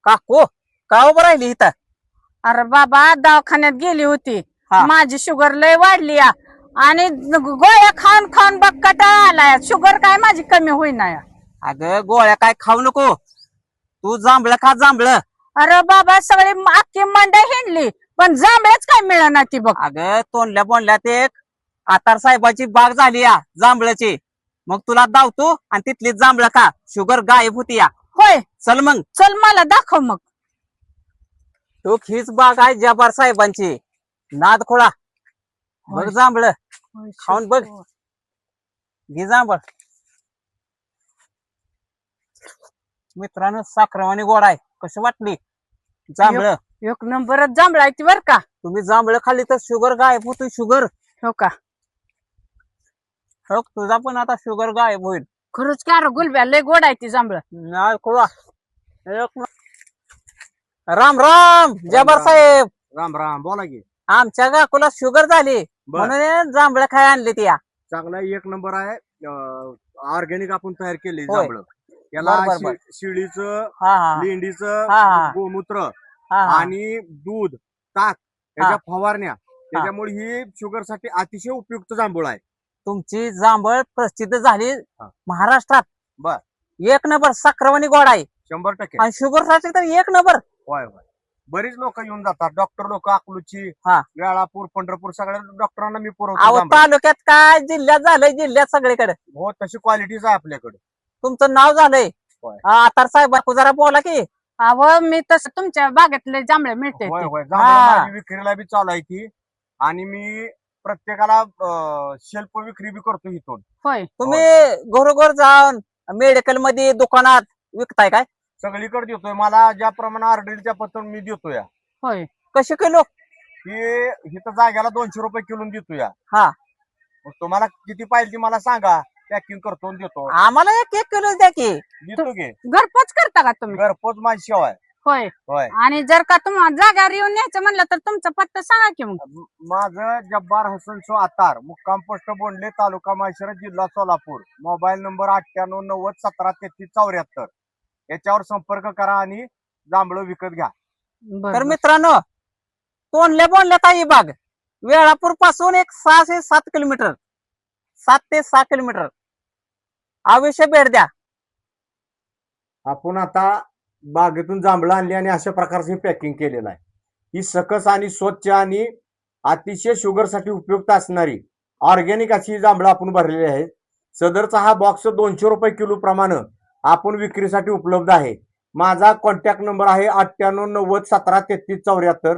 काकू का उभं राहिली इथं? अरे बाबा दवाखान्यात गेली होती. हा. माझी शुगर लय वाढली आणि गोळ्या खाऊन खाऊन बघ कटाळा आलाय. शुगर काय माझी कमी होईना. अगं गोळ्या काय खाऊ नको, तू जांभळं खा जांभळं. अरे बाबा सगळी अख्खी मंडई हिंडली पण जांभळच काय मिळणार ती बघ. अगं तोंडल्या बोंडल्यात एक आतार साहेबाची बाग झाली या जांभळाची. मग तुला दावतो आणि तिथली जांभळं खा, शुगर गायब होती या. होय चल मग. चल मला दाखव मग. तो हीच बाग आहे जब्बार साहेबांची, नाद खोळा. बघ जांभळं खाऊन बघ, घे जांभळ. मित्रांनो साखरवाणी गोड आहे, कशी वाटली जांभळं? एक नंबरच जांभळा आहे ती बर का. तुम्ही जांभळं खाल्ली तर शुगर गायब होतो, शुगर. हो का? हो तुझा पण आता शुगर गायब होईल. खरंच का रे गुलब्या, लय गोड आहे ती जांभळं. नाही खोळा. राम राम जब्बार साहेब. राम राम, बोला की. आमच्या काकूला शुगर झाली म्हणून जांभळं खाय आणली ती या. चांगला एक नंबर आहे. ऑर्गॅनिक आपण तयार केली होय. जांभळं. याला बर, बर, बर. शिळीचं, हा हा लेंडीचं, हा, हा. गोमूत्र हा हा. आणि दूध, ताक याच्या फवारण्या, त्याच्यामुळे ही शुगर साठी अतिशय उपयुक्त जांभूळ आहे. तुमची जांभळ प्रसिद्ध झाली हा. महाराष्ट्रात. बर. एक नंबर साखरवाणी गोड आहे 100%. आणि शुगर साठी तर एक नंबर. होय होय. बरीच लोक येऊन जातात, डॉक्टर लोक अकलूची, हा. वेळापूर, पंढरपूर, सगळ्या डॉक्टरांना मी अहो पुरवतो जांभळं. तालुक्यात काय, जिल्ह्यात झालंय, जिल्ह्यात सगळीकडे. हो, तशी क्वालिटीच आहे आपल्याकडे. तुमचं नाव झालंय. होय. आता साहेब जरा बोला की. अहो मी तसं तुमच्या बागेतले जांभळे मिळते. होय होय, हा. जांभळं माझी विक्रीला बी चालू आहे ती. आणि मी प्रत्येकाला शेल्फ विक्री बी करतो इथून. होय. तुम्ही घरोघर जाऊन मेडिकल मध्ये, दुकानात विकताय काय? सगळीकडे देतोय. मला ज्याप्रमाणे ऑर्डरच्या पत्र मी देतो या. होय. कसे किलो? की इथं जाग्याला 200 रुपये किलो देतो या. हा. मग तुम्हाला किती पाहिजे ती मला सांगा, पॅकिंग करतो आणि देतो. आम्हाला एक एक किलो द्या की. देतो की. घरपोच करता का तुम्ही? घरपोच माझी सेवा आहे. होय. होय. आणि जर का तुम्हाला जागावर येऊन न्यायचं म्हणलं तर तुमचा पत्ता सांगा की मग. माझं जब्बार हसन शो आतार, मुक्काम पोस्ट बोंडले, तालुका माळशिरस, जिल्हा सोलापूर. Mobile number 9890173374. याच्यावर संपर्क करा आणि जांभळं विकत घ्या. तर मित्रांनो, तोंडल्या बोंडल्यात आहे ही बाग. वेळापूर पासून एक 6 ते 7 किलोमीटर, 7 ते 6 किलोमीटर. अवश्य भेट द्या. आपण आता बागेतून जांभळं आणली आणि अशा प्रकारचे पॅकिंग केलेलं आहे. ही सकस आणि स्वच्छ आणि अतिशय शुगरसाठी उपयुक्त असणारी ऑर्गॅनिक अशी जांभळं आपण भरलेली आहेत. सदरचा हा बॉक्स 200 रुपये किलो प्रमाणे आपण विक्रीसाठी उपलब्ध आहे. माझा कॉन्टॅक्ट नंबर आहे 9890173374.